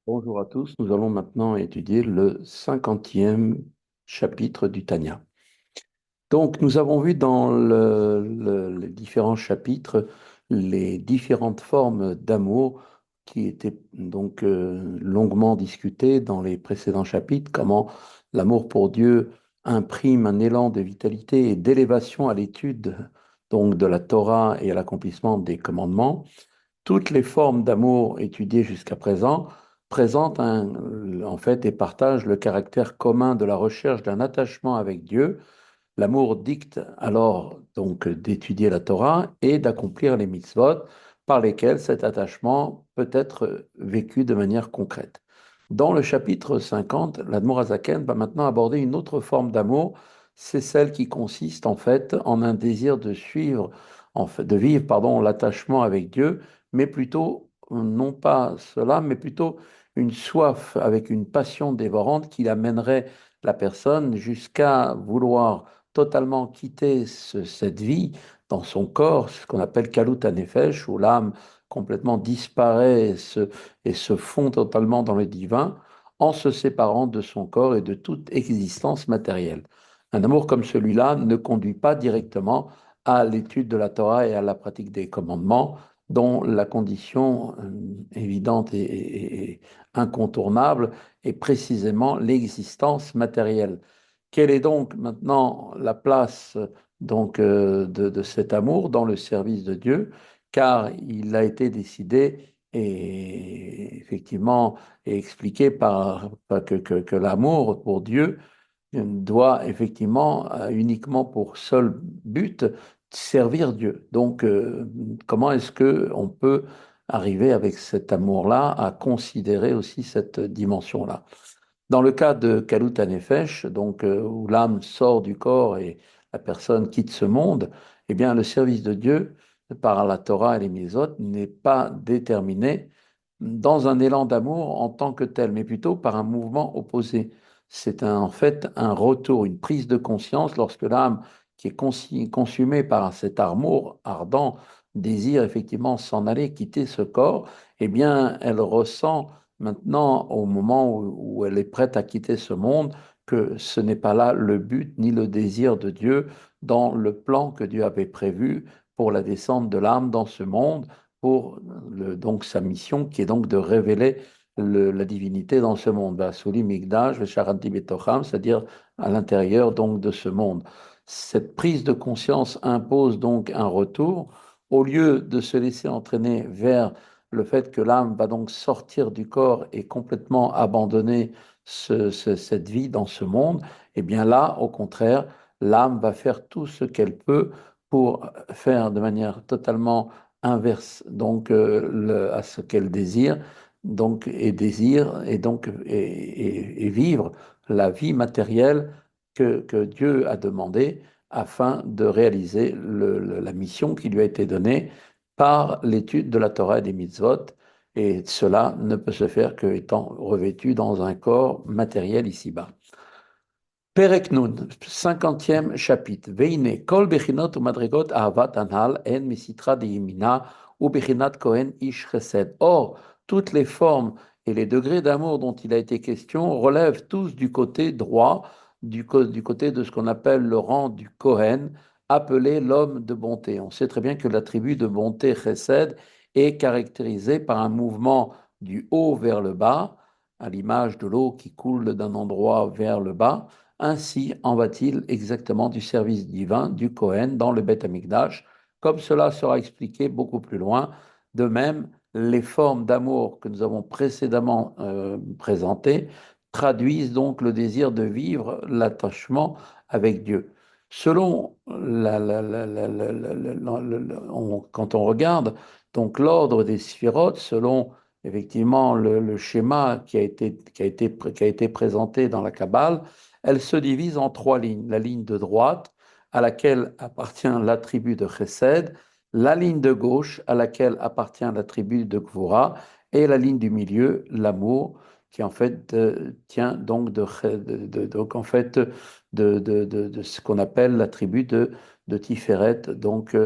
Bonjour à tous, nous allons maintenant étudier le 50e chapitre du Tanya. Donc, nous avons vu dans les différents chapitres les différentes formes d'amour qui étaient donc longuement discutées dans les précédents chapitres, comment l'amour pour Dieu imprime un élan de vitalité et d'élévation à l'étude donc de la Torah et à l'accomplissement des commandements. Toutes les formes d'amour étudiées jusqu'à présent présentent en fait et partagent le caractère commun de la recherche d'un attachement avec Dieu. L'amour dicte alors donc d'étudier la Torah et d'accomplir les mitzvot par lesquels cet attachement peut être vécu de manière concrète. Dans le chapitre 50, l'Admor Azaken va maintenant aborder une autre forme d'amour, c'est celle qui consiste en fait en un désir de suivre, en fait, de vivre pardon, l'attachement avec Dieu, mais plutôt non pas cela, mais plutôt une soif avec une passion dévorante qui amènerait la personne jusqu'à vouloir totalement quitter cette vie dans son corps, ce qu'on appelle Kalut Nefesh, où l'âme complètement disparaît et se fond totalement dans le divin, en se séparant de son corps et de toute existence matérielle. Un amour comme celui-là ne conduit pas directement à l'étude de la Torah et à la pratique des commandements, dont la condition évidente et incontournable est précisément l'existence matérielle. Quelle est donc maintenant la place de cet amour dans le service de Dieu? Car il a été décidé et effectivement et expliqué que l'amour pour Dieu doit effectivement uniquement pour seul but servir Dieu. Donc, comment est-ce que on peut arriver avec cet amour-là à considérer aussi cette dimension-là? Dans le cas de Kalut Nefesh, donc où l'âme sort du corps et la personne quitte ce monde, eh bien le service de Dieu par la Torah et les Mitzvot n'est pas déterminé dans un élan d'amour en tant que tel, mais plutôt par un mouvement opposé. C'est en fait un retour, une prise de conscience lorsque l'âme qui est consumée par cet amour ardent désire effectivement s'en aller, quitter ce corps, eh bien elle ressent maintenant, au moment où elle est prête à quitter ce monde, que ce n'est pas là le but ni le désir de Dieu dans le plan que Dieu avait prévu pour la descente de l'âme dans ce monde, pour donc sa mission qui est donc de révéler la divinité dans ce monde. Basuli Migdash, Vesharanti Betocham, c'est-à-dire à l'intérieur donc de ce monde. Cette prise de conscience impose donc un retour. Au lieu de se laisser entraîner vers le fait que l'âme va donc sortir du corps et complètement abandonner cette vie dans ce monde, eh bien là, au contraire, l'âme va faire tout ce qu'elle peut pour faire de manière totalement inverse donc à ce qu'elle désire donc et vivre la vie matérielle que Dieu a demandé afin de réaliser la mission qui lui a été donnée par l'étude de la Torah et des mitzvot, et cela ne peut se faire qu'étant revêtu dans un corps matériel ici-bas. Perek Nun, 50e chapitre. Veine, kol bechinot u madrigot ahavat anhal en misitra de yemina ou bechinat kohen ish chesed. Or, toutes les formes et les degrés d'amour dont il a été question relèvent tous du côté droit, du côté de ce qu'on appelle le rang du Kohen, appelé l'homme de bonté. On sait très bien que l'attribut de bonté chesed est caractérisé par un mouvement du haut vers le bas, à l'image de l'eau qui coule d'un endroit vers le bas. Ainsi en va-t-il exactement du service divin du Kohen dans le Beth Amikdash, comme cela sera expliqué beaucoup plus loin. De même, les formes d'amour que nous avons précédemment présentées traduisent donc le désir de vivre l'attachement avec Dieu. Selon quand on regarde donc l'ordre des sphirotes, selon effectivement le schéma qui a été présenté dans la Kabbale, elle se divise en trois lignes. La ligne de droite, à laquelle appartient l'attribut de Chesed, la ligne de gauche, à laquelle appartient l'attribut de Gvura, et la ligne du milieu, l'amour, qui en fait tient donc donc en fait de ce qu'on appelle l'attribut de Tiferet, donc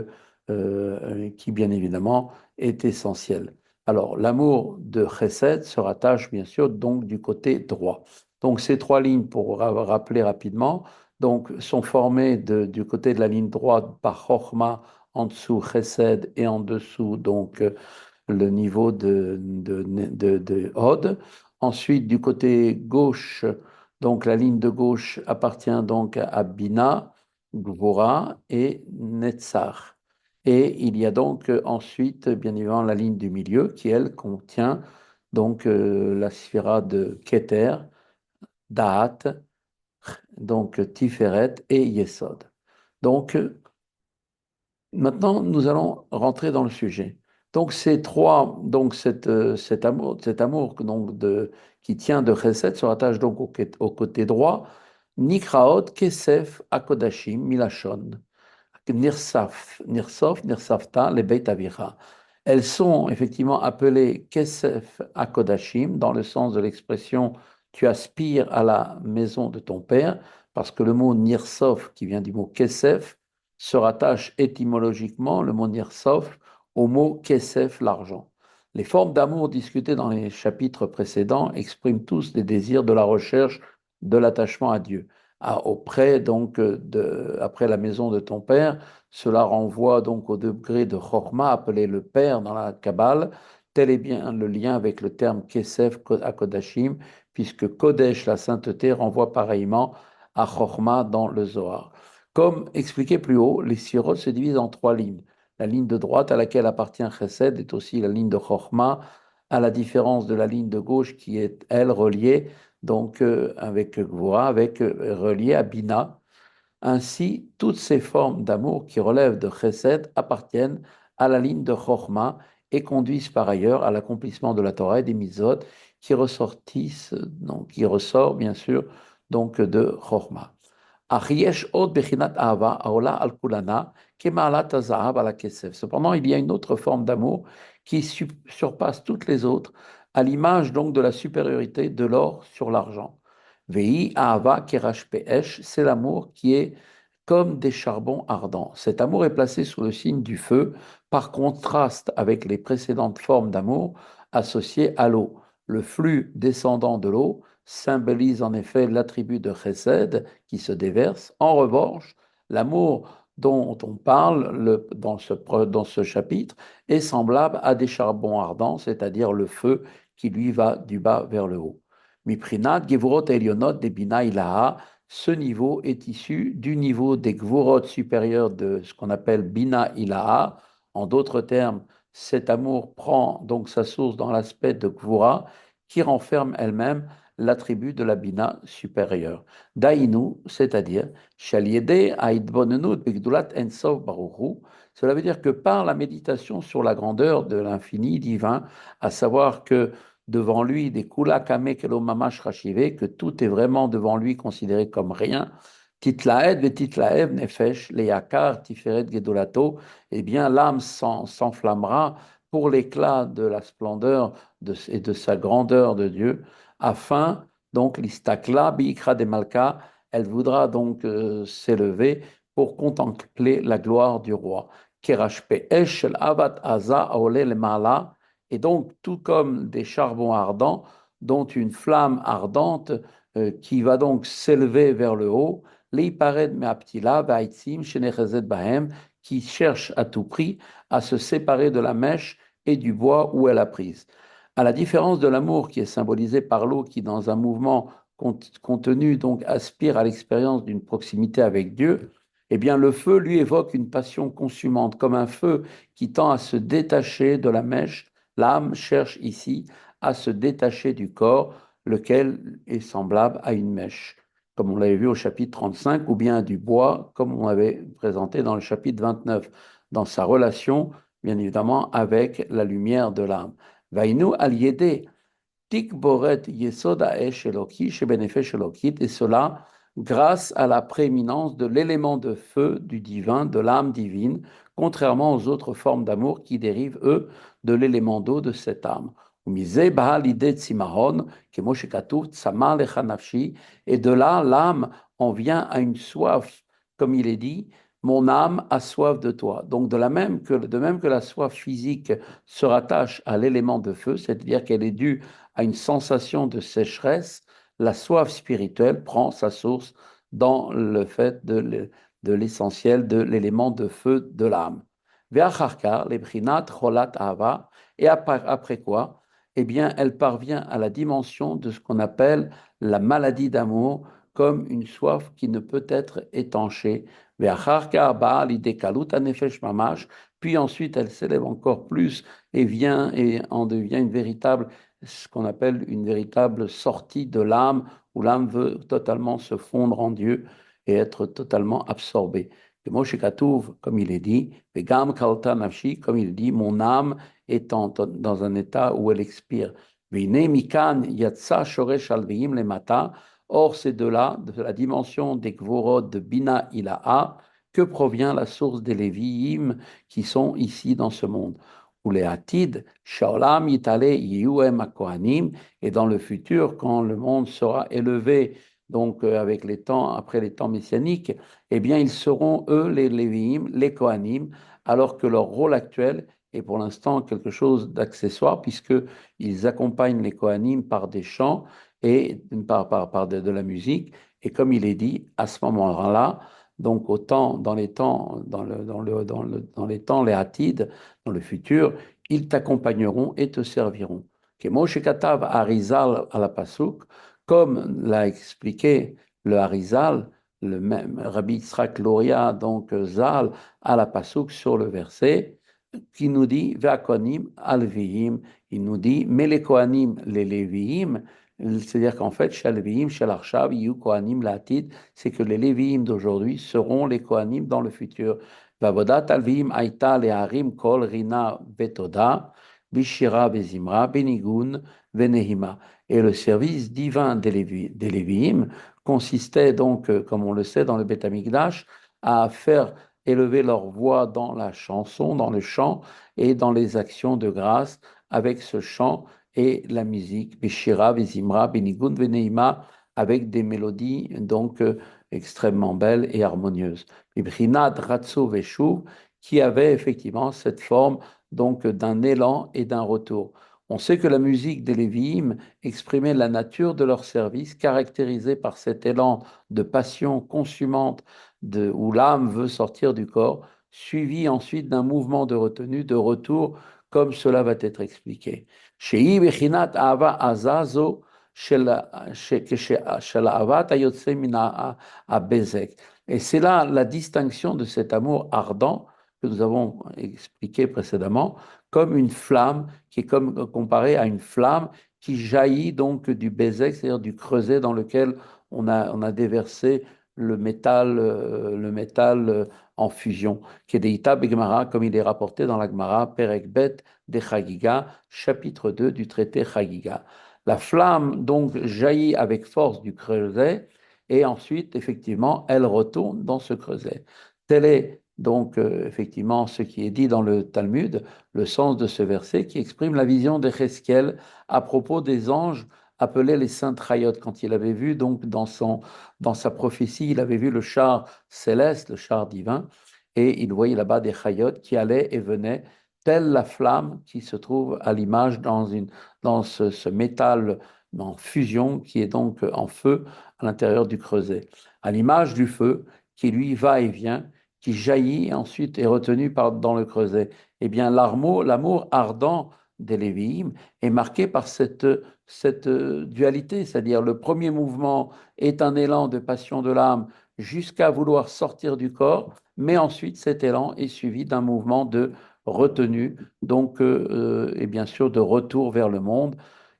qui bien évidemment est essentiel. Alors, l'amour de Chesed se rattache bien sûr donc du côté droit. Donc, ces trois lignes, pour rappeler rapidement, donc, sont formées du côté de la ligne droite par Chochma, en dessous Chesed et en dessous donc le niveau de Hod. Ensuite, du côté gauche, donc la ligne de gauche appartient donc à Bina, Gvora et Netzach. Et il y a donc ensuite, bien évidemment, la ligne du milieu qui, elle, contient donc la sphira de Keter, Da'at, donc Tiferet et Yesod. Donc, maintenant, nous allons rentrer dans le sujet. Donc, ces trois, donc cet amour donc qui tient de Chesed se rattache donc au côté droit. Nikraot, Kesef, Akodashim, Milachon. Nirsafta, les Beit Avicha. Elles sont effectivement appelées Kesef Akodashim, dans le sens de l'expression tu aspires à la maison de ton père, parce que le mot Nirsof, qui vient du mot Kesef, se rattache étymologiquement, le mot Nirsof, au mot Kesef, l'argent. Les formes d'amour discutées dans les chapitres précédents expriment tous des désirs de la recherche de l'attachement à Dieu. Auprès donc après la maison de ton père, cela renvoie donc au degré de Chorma, appelé le père dans la Kabbale. Tel est bien le lien avec le terme Kesef à Kodashim, puisque Kodesh, la sainteté, renvoie pareillement à Chorma dans le Zohar. Comme expliqué plus haut, les sirotes se divisent en trois lignes. La ligne de droite à laquelle appartient Chesed est aussi la ligne de Chorma, à la différence de la ligne de gauche qui est, elle, reliée donc avec Gvura, reliée à Bina. Ainsi, toutes ces formes d'amour qui relèvent de Chesed appartiennent à la ligne de Chochma et conduisent par ailleurs à l'accomplissement de la Torah et des Mitzvot qui ressortissent, donc, qui ressort bien sûr donc de Chochma. Cependant, il y a une autre forme d'amour qui surpasse toutes les autres, à l'image donc de la supériorité de l'or sur l'argent. Vei Ahava Kerash Pe'esh, c'est l'amour qui est comme des charbons ardents. Cet amour est placé sous le signe du feu, par contraste avec les précédentes formes d'amour associées à l'eau. Le flux descendant de l'eau symbolise en effet l'attribut de Chesed qui se déverse. En revanche, l'amour dont on parle dans ce chapitre est semblable à des charbons ardents, c'est-à-dire le feu qui lui va du bas vers le haut. Miprinat, Gevurot Elionot, de Bina Ilaha, ce niveau est issu du niveau des Gvurot supérieurs de ce qu'on appelle Bina Ilaha. En d'autres termes, cet amour prend donc sa source dans l'aspect de Gvura qui renferme elle-même l'attribut de la Bina supérieure. Dainu, c'est-à-dire Shaliede Aidbonenut Begdulat Ensof Baruchu, cela veut dire que par la méditation sur la grandeur de l'infini divin, à savoir que devant lui, des kula kame kelo mamash rashive, que tout est vraiment devant lui considéré comme rien. Titlaed ve titlaev nefesh leyakar tiferet gedolato, eh bien l'âme s'enflammera pour l'éclat de la splendeur et de sa grandeur de Dieu, afin donc l'istakla biikra de malka, elle voudra donc s'élever pour contempler la gloire du roi. Kerashpe eshel avat aza aole le mala, et donc, tout comme des charbons ardents, dont une flamme ardente qui va donc s'élever vers le haut, l'Ipared Meaptila, Vaïtsim, Shenechezet Bahem, qui cherche à tout prix à se séparer de la mèche et du bois où elle a prise. À la différence de l'amour qui est symbolisé par l'eau qui, dans un mouvement contenu, donc aspire à l'expérience d'une proximité avec Dieu, eh bien, le feu, lui, évoque une passion consumante, comme un feu qui tend à se détacher de la mèche. L'âme cherche ici à se détacher du corps, lequel est semblable à une mèche, comme on l'avait vu au chapitre 35, ou bien du bois, comme on avait présenté dans le chapitre 29, dans sa relation, bien évidemment, avec la lumière de l'âme. Vainu aliédé, tikboret yesod haesh eloki, shebenefesh elokit, et cela grâce à la prééminence de l'élément de feu du divin, de l'âme divine, contrairement aux autres formes d'amour qui dérivent, eux, de l'élément d'eau de cette âme. Et de là, l'âme en vient à une soif, comme il est dit, mon âme a soif de toi. Donc de même que la soif physique se rattache à l'élément de feu, c'est-à-dire qu'elle est due à une sensation de sécheresse, la soif spirituelle prend sa source dans le fait de l'essentiel de l'élément de feu de l'âme. Ve'acharka, lebrinat cholat ahava, et après quoi? Eh bien, elle parvient à la dimension de ce qu'on appelle la maladie d'amour, comme une soif qui ne peut être étanchée. Ve'acharka ba'a l'idée kalut nefesh mamash, puis ensuite elle s'élève encore plus et vient et en devient une véritable, ce qu'on appelle une véritable sortie de l'âme, où l'âme veut totalement se fondre en Dieu et être totalement absorbée. Et Moshe Katouv, comme il est dit, Vegam kalta nafshi, comme il dit, mon âme est dans un état où elle expire. Vine mikan yatsa shoresh alveim lemata. Or, c'est de là, de la dimension des Gvorot de Bina Ilaha, que provient la source des Lévi'im qui sont ici dans ce monde. Ou les Hatid, Shaolam Yitale Yuem Akohanim, et dans le futur, quand le monde sera élevé, donc avec les temps, après les temps messianiques, eh bien, ils seront, eux, les Lévi'im, les Kohanim, alors que leur rôle actuel est pour l'instant quelque chose d'accessoire, puisqu'ils accompagnent les Kohanim par des chants et par de la musique. Et comme il est dit, à ce moment-là, donc autant dans les temps, dans les temps, les hatides, dans le futur, ils t'accompagneront et te serviront. Moshe Katav Harizal à la Pasuk, comme l'a expliqué le Harizal, le même Rabbi Yitzhak Loria, donc Zal, à la Pasuk sur le verset, qui nous dit Ve'akonim alvihim, il nous dit mais les Kohanim, les Lévi'im, c'est-à-dire qu'en fait, chez Lévi'im, chez l'Arshav, Yu Kohanim Latid, c'est que les Lévi'im d'aujourd'hui seront les Kohanim dans le futur. Vavodat alvihim aita leharim kol rina vetoda, bishira bezimra, benigun, venehima. Et le service divin des Lévi'im consistait donc, comme on le sait, dans le Beth Amikdash, à faire élever leur voix dans la chanson, dans le chant et dans les actions de grâce avec ce chant et la musique, Beshira, Vezimra, Benigun, Veneima, avec des mélodies donc extrêmement belles et harmonieuses. Bibrinat, Ratso, Veshuv, qui avait effectivement cette forme donc d'un élan et d'un retour. On sait que la musique des Lévi'im exprimait la nature de leur service, caractérisée par cet élan de passion consumante où l'âme veut sortir du corps, suivi ensuite d'un mouvement de retenue, de retour, comme cela va être expliqué. שהיא בחינת אהבה עזה זו של אהבת היוצא מן הבזק. Et c'est là la distinction de cet amour ardent que nous avons expliqué précédemment, comme une flamme qui est comme comparée à une flamme qui jaillit donc du bézek, c'est-à-dire du creuset dans lequel on a déversé le métal en fusion, qui est Deita Begmara, comme il est rapporté dans la Gemara, Perek Bet de Chagiga, chapitre 2 du traité Chagiga. La flamme donc jaillit avec force du creuset et ensuite, effectivement, elle retourne dans ce creuset. Tel est donc effectivement ce qui est dit dans le Talmud, le sens de ce verset qui exprime la vision de Cheskel à propos des anges appelés les saints Trayot. Quand il avait vu donc dans sa prophétie, il avait vu le char céleste, le char divin, et il voyait là-bas des Chayot qui allaient et venaient telle la flamme qui se trouve à l'image dans ce métal en fusion qui est donc en feu à l'intérieur du creuset, à l'image du feu qui lui va et vient, qui jaillit et ensuite est retenu dans le creuset. Eh bien, l'amour ardent des Lévi'im est marqué par cette dualité, c'est-à-dire le premier mouvement est un élan de passion de l'âme jusqu'à vouloir sortir du corps, mais ensuite cet élan est suivi d'un mouvement de retenue, donc, et bien sûr de retour vers le monde,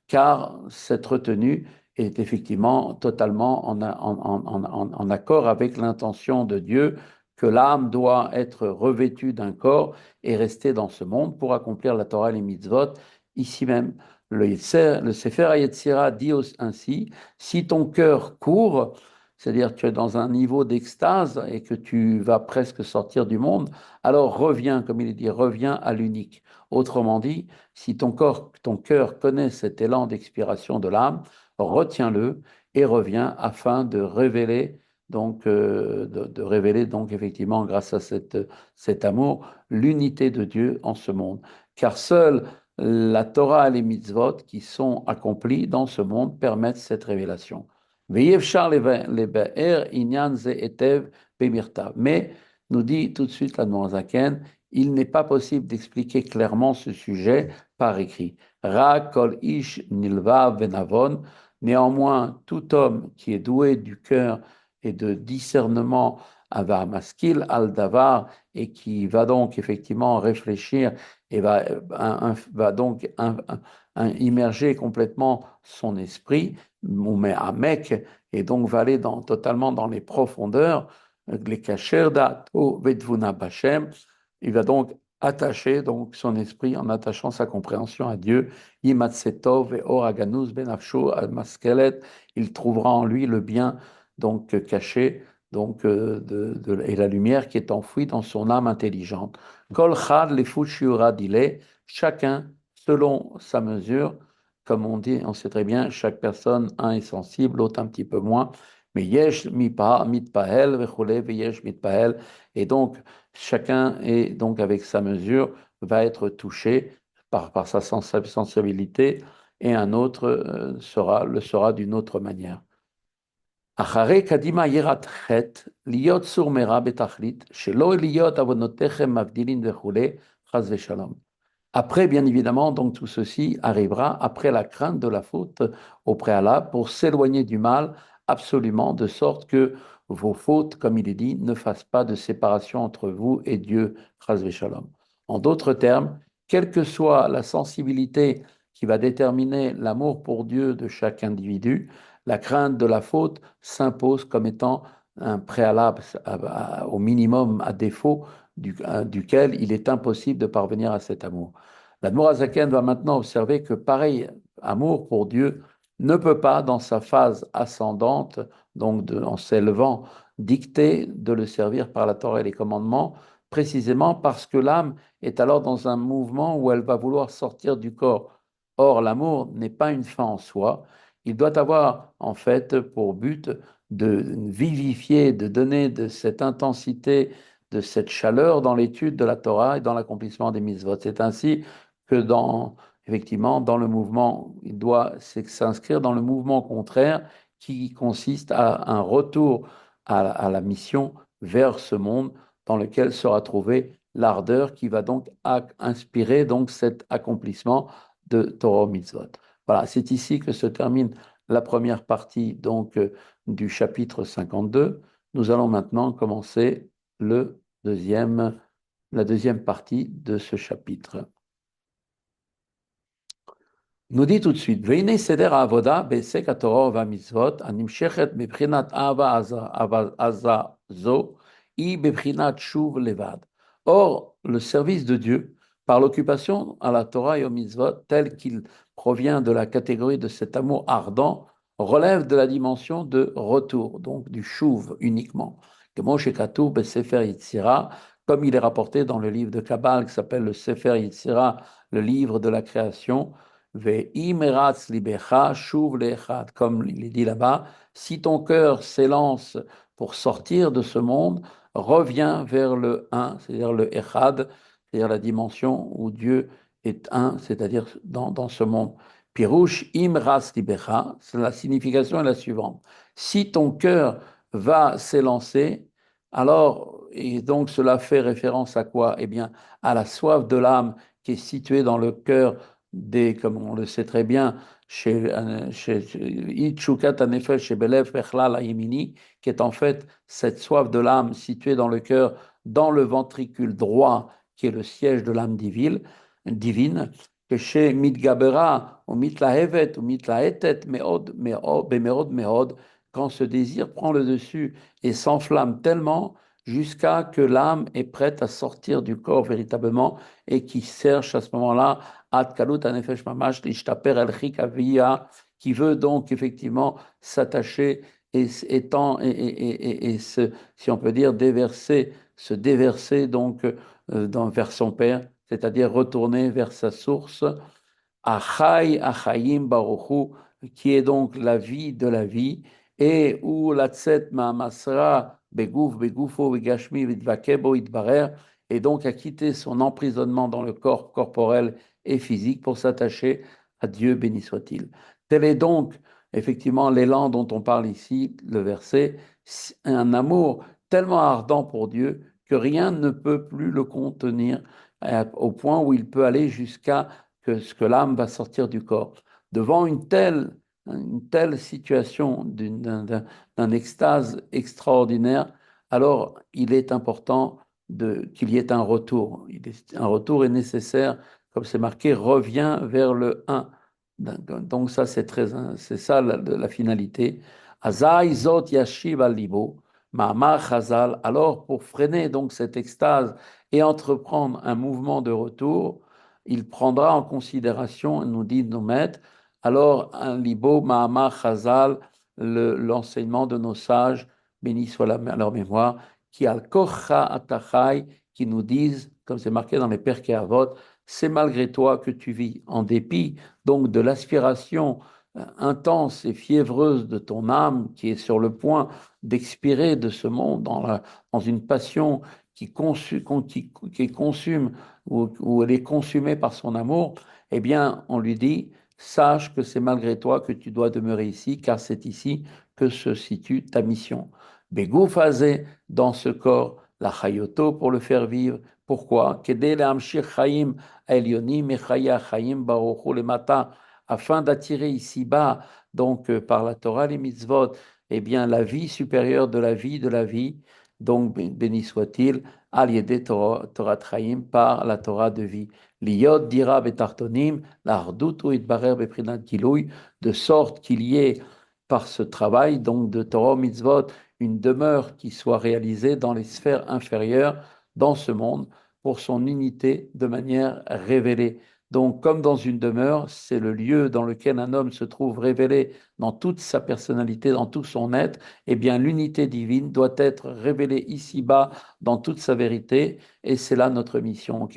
car cette retenue est effectivement totalement en accord avec l'intention de Dieu que l'âme doit être revêtue d'un corps et rester dans ce monde pour accomplir la Torah et les mitzvot ici même. Le Sefer HaYetzirah dit ainsi, si ton cœur court, c'est-à-dire que tu es dans un niveau d'extase et que tu vas presque sortir du monde, alors reviens, comme il dit, reviens à l'unique. Autrement dit, si ton cœur connaît cet élan d'expiration de l'âme, retiens-le et reviens afin de révéler donc de révéler donc effectivement grâce à cet amour l'unité de Dieu en ce monde. Car seule la Torah et les mitzvot qui sont accomplis dans ce monde permettent cette révélation. Mais, nous dit tout de suite la Zaken, il n'est pas possible d'expliquer clairement ce sujet par écrit. Ra kol ish nilva venavon. Néanmoins, tout homme qui est doué du cœur et de discernement ava maskil al davar et qui va donc effectivement réfléchir et va donc immerger complètement son esprit, mais à mec, et donc va aller totalement dans les profondeurs, les kasher da'ato vetvuna b'Hashem, il va donc attacher donc son esprit en attachant sa compréhension à Dieu. Yimatsetov et oraganus benafsho al maskelet, il trouvera en lui le bien donc caché donc et la lumière qui est enfouie dans son âme intelligente. Kol chad lefushiura dile, chacun selon sa mesure, comme on dit, on sait très bien, chaque personne, un est sensible, l'autre un petit peu moins. Mais yesh mitpahel vechule veyesh mitpahel, et donc chacun est donc avec sa mesure va être touché par sa sensibilité et un autre le sera d'une autre manière. אחרי קדימה יראת חטא, להיות סור מרע בתכלית, שלא להיות עוונותיכם מבדילין וכולי, חס ושלום. Après, bien évidemment, donc tout ceci arrivera après la crainte de la faute au préalable pour s'éloigner du mal absolument, de sorte que vos fautes, comme il est dit, ne fassent pas de séparation entre vous et Dieu, chas v'shalom. En d'autres termes, quelle que soit la sensibilité qui va déterminer l'amour pour Dieu de chaque individu, la crainte de la faute s'impose comme étant un préalable au minimum à défaut duquel il est impossible de parvenir à cet amour. L'Admour Azaken va maintenant observer que pareil amour pour Dieu ne peut pas, dans sa phase ascendante, donc en s'élevant, dicter de le servir par la Torah et les commandements, précisément parce que l'âme est alors dans un mouvement où elle va vouloir sortir du corps. Or, l'amour n'est pas une fin en soi. Il doit avoir en fait pour but de vivifier, de donner de cette intensité, de cette chaleur dans l'étude de la Torah et dans l'accomplissement des mitzvot. C'est ainsi que effectivement, dans le mouvement, il doit s'inscrire dans le mouvement contraire qui consiste à un retour à la mission vers ce monde dans lequel sera trouvée l'ardeur qui va donc inspirer donc cet accomplissement de Torah mitzvot. Voilà, c'est ici que se termine la première partie donc du chapitre 52. Nous allons maintenant commencer la deuxième partie de ce chapitre. Nous dit tout de suite, Veine seder avoda besek haTorah va mitzvot animshechet bebchinat ava zo I bebchinat shuv levad. Or, le service de Dieu, par l'occupation à la Torah et aux mitzvot, tel qu'il provient de la catégorie de cet amour ardent, relève de la dimension de retour, donc du shuv uniquement. Comme il est rapporté dans le livre de Kabbal qui s'appelle le Sefer Yitzira, le livre de la création, comme il est dit là-bas, si ton cœur s'élance pour sortir de ce monde, reviens vers le un, c'est-à-dire le Echad, c'est-à-dire la dimension où Dieu est un, c'est-à-dire dans ce monde. Pirouche imras libecha, la signification est la suivante. Si ton cœur va s'élancer, alors, et donc cela fait référence à quoi? Eh bien, à la soif de l'âme qui est située dans le cœur comme on le sait très bien, Ichukat Anefesh chez Belef Echlal Ayemini, qui est en fait cette soif de l'âme située dans le cœur, dans le ventricule droit, qui est le siège de l'âme divine, que chez Mitgabera, ou Mitlahevet, ou Mitlahetet, Bemerod, Mehod, quand ce désir prend le dessus et s'enflamme tellement jusqu'à que l'âme est prête à sortir du corps véritablement et qui cherche à ce moment-là qui veut donc effectivement s'attacher si on peut dire, se déverser donc vers son Père, c'est-à-dire retourner vers sa source, Achai Achayim Baruchu, qui est donc la vie de la vie, et ou la tset ma'amasra begouf begufo begashmi vidvakebo idbarer, et donc à quitter son emprisonnement dans le corps corporel et physique pour s'attacher à Dieu, béni soit-il. Tel est donc effectivement l'élan dont on parle ici, le verset, un amour tellement ardent pour Dieu que rien ne peut plus le contenir au point où il peut aller jusqu'à ce que l'âme va sortir du corps. Devant une telle situation d'un extase extraordinaire, alors il est important qu'il y ait un retour. Un retour est nécessaire, comme c'est marqué, revient vers le un. Donc ça, c'est ça la finalité. Azai zot yashiv al libo, ma'amar chazal. Alors, pour freiner donc cette extase et entreprendre un mouvement de retour, il prendra en considération, nous dit nos maîtres, alors un libo ma'amar chazal, l'enseignement de nos sages, béni soit leur mémoire, qui al kocha atachai, qui nous disent, comme c'est marqué dans les Perkei Avot, c'est malgré toi que tu vis, en dépit donc de l'aspiration intense et fiévreuse de ton âme qui est sur le point d'expirer de ce monde dans une passion qui consume ou elle est consumée par son amour, eh bien, on lui dit, sache que c'est malgré toi que tu dois demeurer ici, car c'est ici que se situe ta mission. Begoufazé, dans ce corps, la chayoto pour le faire vivre. Pourquoi? Afin d'attirer ici-bas, donc par la Torah, les mitzvot, eh bien la vie supérieure de la vie, donc béni soit-il, al yedé Torah Chaim, par la Torah de vie. Liyot dira betartonim, l'ardutu itbarer beprinat gilouy, de sorte qu'il y ait par ce travail, donc de Torah mitzvot, une demeure qui soit réalisée dans les sphères inférieures, dans ce monde, pour son unité de manière révélée. Donc, comme dans une demeure, c'est le lieu dans lequel un homme se trouve révélé dans toute sa personnalité, dans tout son être, eh bien, l'unité divine doit être révélée ici-bas dans toute sa vérité, et c'est là notre mission.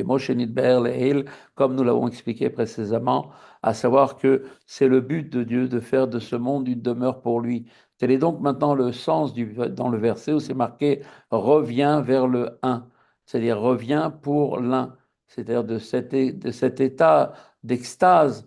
Comme nous l'avons expliqué précédemment, à savoir que c'est le but de Dieu de faire de ce monde une demeure pour lui. Tel est donc maintenant le sens dans le verset où c'est marqué reviens vers le un, c'est-à-dire reviens pour l'un, c'est-à-dire de cet état d'extase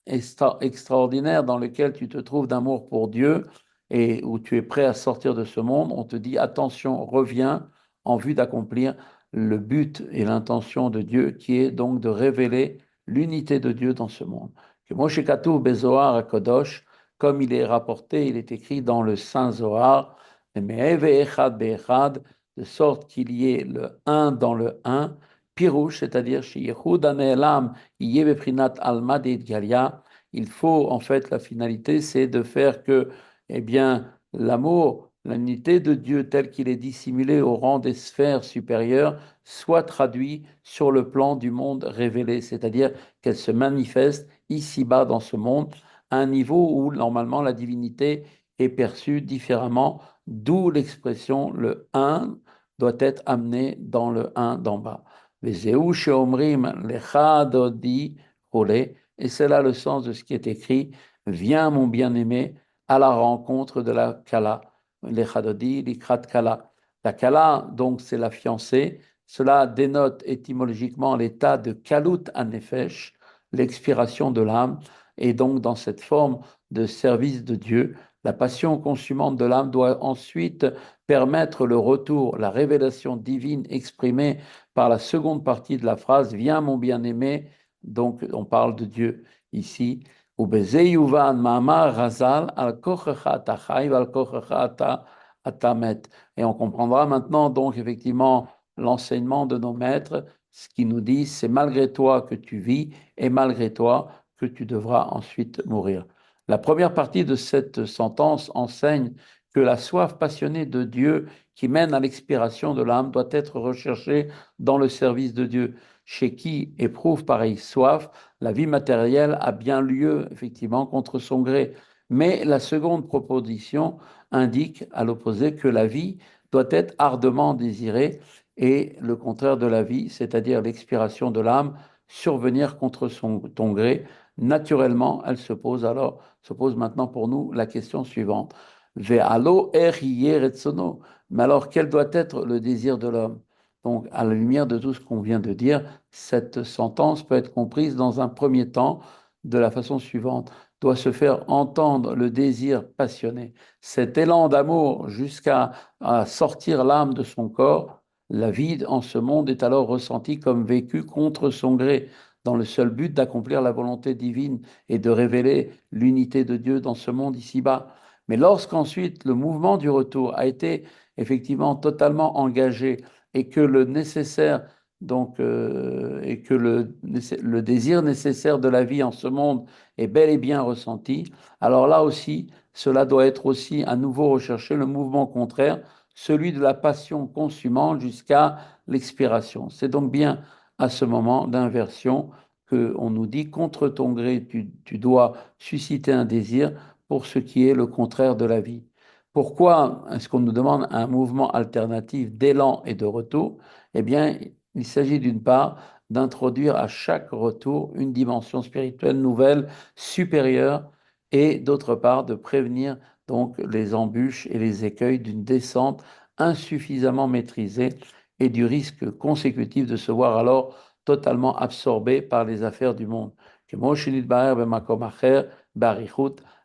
extraordinaire dans lequel tu te trouves d'amour pour Dieu et où tu es prêt à sortir de ce monde. On te dit attention, reviens en vue d'accomplir le but et l'intention de Dieu qui est donc de révéler l'unité de Dieu dans ce monde. Que Moshe Katuv Bezohar à Kodosh, comme il est rapporté, il est écrit dans le Saint Zohar, de sorte qu'il y ait le un dans le un, Pirouche, c'est-à-dire chez Yehud Anelam, Yebeprinat Alma de Galia. Il faut, en fait, la finalité, c'est de faire que, eh bien, l'amour, l'unité de Dieu tel qu'il est dissimulé au rang des sphères supérieures, soit traduit sur le plan du monde révélé, c'est-à-dire qu'elle se manifeste ici-bas dans ce monde, à un niveau où, normalement, la divinité est perçue différemment, d'où l'expression le un doit être amené dans le un d'en bas. Et c'est là le sens de ce qui est écrit. Viens, mon bien-aimé, à la rencontre de la Kala. L'Echadodi, l'Ikrat Kala. La Kala, donc, c'est la fiancée. Cela dénote étymologiquement l'état de Kalut Anefesh, l'expiration de l'âme. Et donc, dans cette forme de service de Dieu, la passion consumante de l'âme doit ensuite permettre le retour, la révélation divine exprimée par la seconde partie de la phrase, viens mon bien-aimé, donc on parle de Dieu ici, et on comprendra maintenant donc effectivement l'enseignement de nos maîtres, ce qui nous dit, c'est malgré toi que tu vis et malgré toi que tu devras ensuite mourir. La première partie de cette sentence enseigne que la soif passionnée de Dieu qui mène à l'expiration de l'âme doit être recherchée dans le service de Dieu. Chez qui éprouve pareille soif, la vie matérielle a bien lieu, effectivement, contre son gré. Mais la seconde proposition indique, à l'opposé, que la vie doit être ardemment désirée et le contraire de la vie, c'est-à-dire l'expiration de l'âme, survenir contre ton gré. Naturellement, se pose maintenant pour nous la question suivante. Ve'alo er yeh retzono. Mais alors, quel doit être le désir de l'homme? Donc, à la lumière de tout ce qu'on vient de dire, cette sentence peut être comprise dans un premier temps de la façon suivante. Doit se faire entendre le désir passionné, cet élan d'amour jusqu'à à sortir l'âme de son corps. La vie en ce monde est alors ressentie comme vécue contre son gré, dans le seul but d'accomplir la volonté divine et de révéler l'unité de Dieu dans ce monde ici-bas. Mais lorsqu'ensuite le mouvement du retour a été effectivement totalement engagé et que le nécessaire, et que le désir nécessaire de la vie en ce monde est bel et bien ressenti, alors là aussi, cela doit être aussi à nouveau recherché, le mouvement contraire, celui de la passion consumante jusqu'à l'expiration. C'est donc bien à ce moment d'inversion qu'on nous dit, contre ton gré, tu dois susciter un désir pour ce qui est le contraire de la vie. Pourquoi est-ce qu'on nous demande un mouvement alternatif d'élan et de retour? Eh bien, il s'agit d'une part d'introduire à chaque retour une dimension spirituelle nouvelle, supérieure, et d'autre part de prévenir donc les embûches et les écueils d'une descente insuffisamment maîtrisée et du risque consécutif de se voir alors totalement absorbé par les affaires du monde.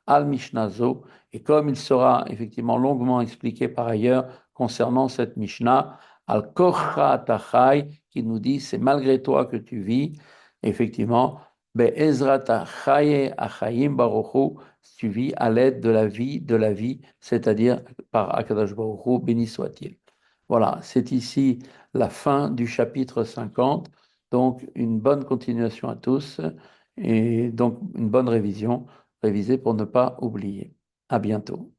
Al Mishnazo, et comme il sera effectivement longuement expliqué par ailleurs concernant cette Mishnah, Al Korcha Tachai, qui nous dit c'est malgré toi que tu vis, effectivement, Be'ezrat Achaye Achayim Baruchu, tu vis à l'aide de la vie, c'est-à-dire par Akadosh Baruchu, béni soit-il. Voilà, c'est ici la fin du chapitre 50. Donc, une bonne continuation à tous et donc une bonne révision, réviser pour ne pas oublier. À bientôt.